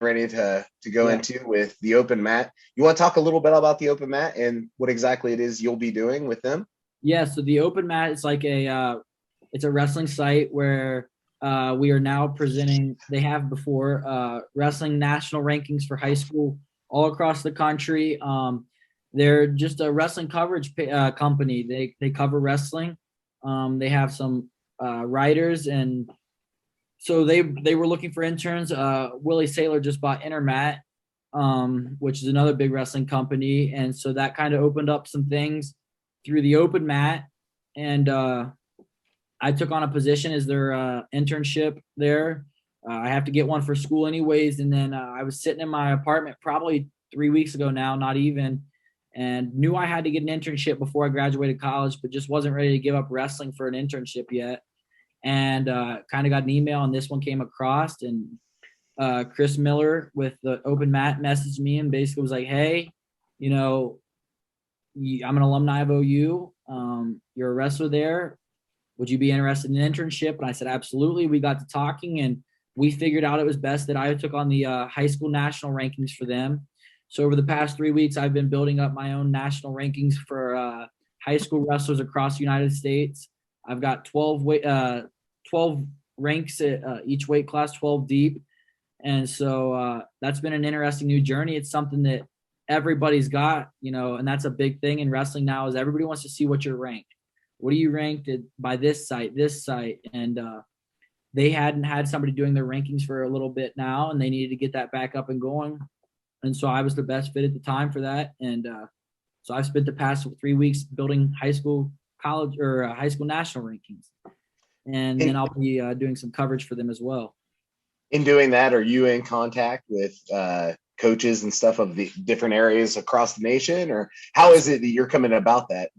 ready to go into with the open mat. You want to talk a little bit about the open mat and what exactly it is you'll be doing with them? Yeah, so the open mat is like it's a wrestling site where we are now presenting. They have before wrestling national rankings for high school all across the country. They're just a wrestling coverage company. They cover wrestling. They have some writers, and so they were looking for interns. Willie Saylor just bought Intermat, which is another big wrestling company, and so that kind of opened up some things through the open mat. And I took on a position as their internship there. I have to get one for school anyways. And then I was sitting in my apartment probably 3 weeks ago now, not even, and knew I had to get an internship before I graduated college, but just wasn't ready to give up wrestling for an internship yet. And kind of got an email, and this one came across, and Chris Miller with the open mat messaged me and basically was like, hey, you know, I'm an alumni of OU. You're a wrestler there. Would you be interested in an internship? And I said, absolutely. We got to talking, and we figured out it was best that I took on the high school national rankings for them. So over the past 3 weeks, I've been building up my own national rankings for high school wrestlers across the United States. I've got 12 ranks at each weight class, 12 deep. And so that's been an interesting new journey. It's something that everybody's got, and that's a big thing in wrestling now is everybody wants to see what you're ranked. What are you ranked by this site? And they hadn't had somebody doing their rankings for a little bit now, and they needed to get that back up and going. And so I was the best fit at the time for that. And so I've spent the past 3 weeks building high school, college, or high school national rankings. And then I'll be doing some coverage for them as well. In doing that, are you in contact with coaches and stuff of the different areas across the nation, or how is it that you're coming about that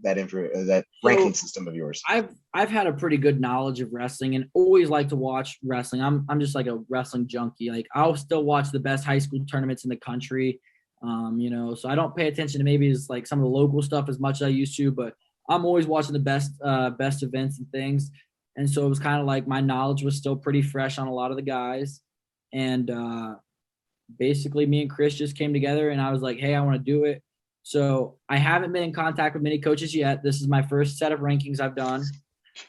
ranking system of yours? I've had a pretty good knowledge of wrestling and always like to watch wrestling. I'm just like a wrestling junkie. Like I'll still watch the best high school tournaments in the country. So I don't pay attention to maybe as like some of the local stuff as much as I used to, but I'm always watching the best events and things. And so it was kind of like my knowledge was still pretty fresh on a lot of the guys. And basically me and Chris just came together, and I was like, hey, I want to do it. So I haven't been in contact with many coaches yet. This is my first set of rankings I've done.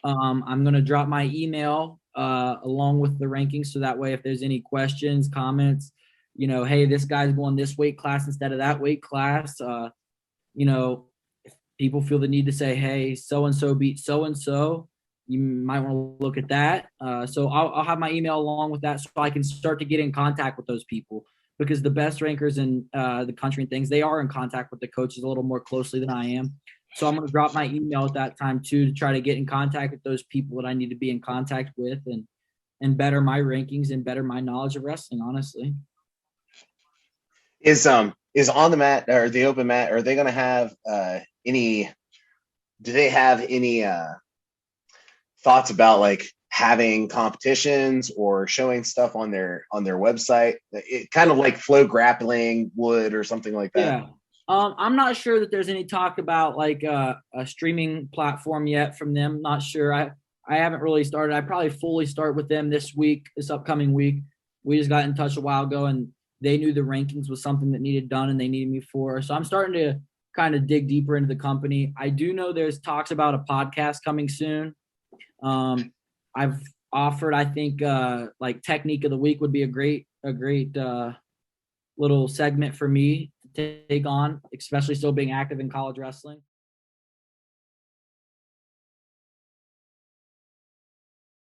I'm going to drop my email along with the rankings, so that way if there's any questions, comments, hey, this guy's going this weight class instead of that weight class. If people feel the need to say, hey, so-and-so beat so-and-so, you might want to look at that. So I'll have my email along with that so I can start to get in contact with those people, because the best rankers in the country and things, they are in contact with the coaches a little more closely than I am. So I'm going to drop my email at that time too, to try to get in contact with those people that I need to be in contact with and better my rankings and better my knowledge of wrestling, honestly. Is on the mat or the open mat, are they going to have do they have any thoughts about like having competitions or showing stuff on their website? It kind of like Flow Grappling would, or something like that. Yeah. I'm not sure that there's any talk about like a streaming platform yet from them. Not sure. I haven't really started. I probably fully start with them this upcoming week. We just got in touch a while ago, and they knew the rankings was something that needed done, and they needed me for. So I'm starting to kind of dig deeper into the company. I do know there's talks about a podcast coming soon. I've offered, I think, like Technique of the Week would be a great little segment for me to take on, especially still being active in college wrestling.